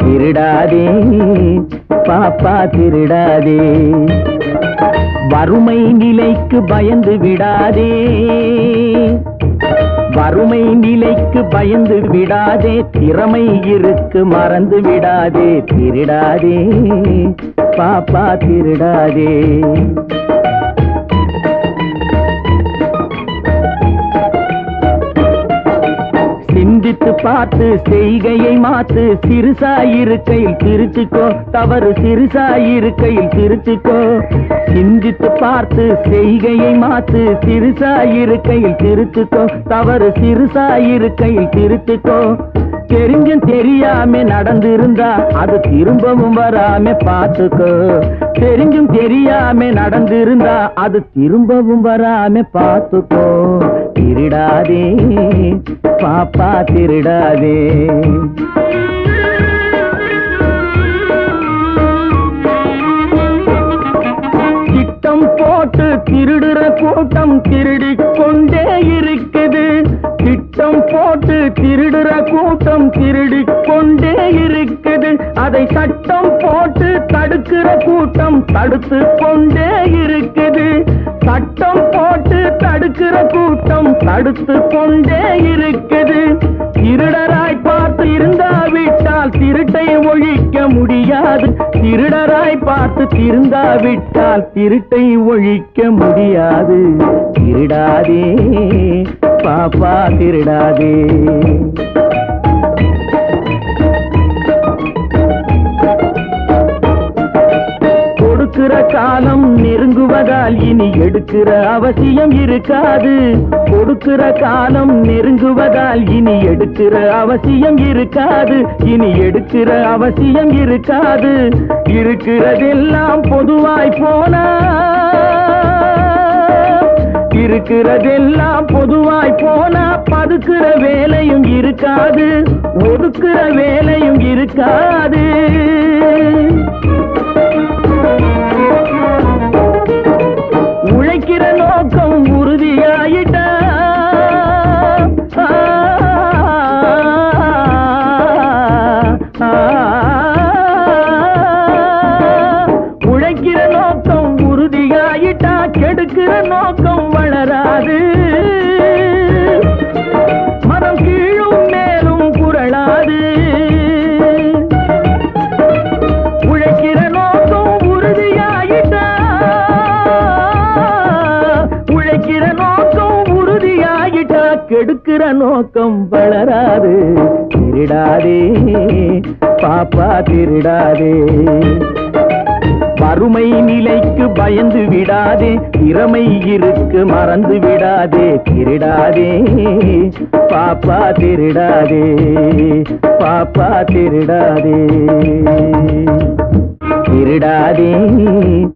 திருடாதே பாப்பா திருடாதே, வறுமை நிலைக்கு பயந்து விடாதே, வறுமை நிலைக்கு பயந்து விடாதே, திறமை இருக்கு மறந்து விடாதே, திருடாதே பாப்பா திருடாதே. சிந்தித்து பார்த்து செய்கையை மாத்து, சிறுசாயிருக்கையில் திருச்சுக்கோ, தவறு சிறுசாயிருக்கையில் திருச்சுக்கோ. சிந்தித்து பார்த்து செய்கையை மாத்து, சிறுசாயிருக்கையில் திருச்சுக்கோ, தவறு சிறுசாயிருக்கையில் திருச்சுக்கோ. தெரிஞ்சும் தெரியாம நடந்திருந்தா அது திரும்பவும் வராம பார்த்துக்கோ, தெரிஞ்சும் தெரியாம நடந்திருந்தா அது திரும்பவும் வராம பார்த்துக்கோ. திருடாதே பாப்பா திருடாதே. திட்டம் போட்டு திருடுற கூட்டம் திருடிக் கொண்டே இருக்குது, திட்டம் போட்டு திருடுற கூட்டம் திருடிக் கொண்டே இருக்குது, அதை சட்டம் போட்டு தடுக்கிற கூட்டம் தடுத்து கொண்டே இருக்குது, சட்டம் போட்டு தடுக்கிற கூட்டம் தடுத்து கொண்டே இருக்குது. திருடராய் பார்த்து இருந்தாவிட்டால் திருட்டை ஒழிக்க முடியாது, திருடராய் பார்த்து திருந்தாவிட்டால் திருட்டை ஒழிக்க முடியாது. திருடாதே பாப்பா திருடாதே. கொடுக்கிற காலம் நெருங்குவதால் இனி எடுக்கிற அவசியம் இருக்காது, கொடுக்கிற காலம் நெருங்குவதால் இனி எடுக்கிற அவசியம் இருக்காது, இனி எடுக்கிற அவசியம் இருக்காது. இருக்கிறதெல்லாம் பொதுவாய் போனா, இருக்கிறதெல்லாம் பொதுவாய் போனா பதுக்கிற வேலையும் இருக்காது, ஒதுக்குற வேலையும் இருக்காது. உழைக்கிற நோக்கம் உறுதியாயிட்டா, உழைக்கிற நோக்கம் உறுதியாயிட்டா கெடுக்கிற நோக்கம் வளராது. மனம் கீழும் மேலும் புரளாது, உழைக்கிற நோக்கம் உறுதியாயிட்டா, உழைக்கிற நோக்கம் உறுதியாயிட்டா கெடுக்கிற நோக்கம் வளராது. திருடாதே பாப்பா திருடாதே, வறுமை நிலைக்கு பயந்து விடாதே, திறமை இருக்கு மறந்து விடாதே, திருடாதே பாப்பா திருடாதே, பாப்பா திருடாதே, திருடாதே.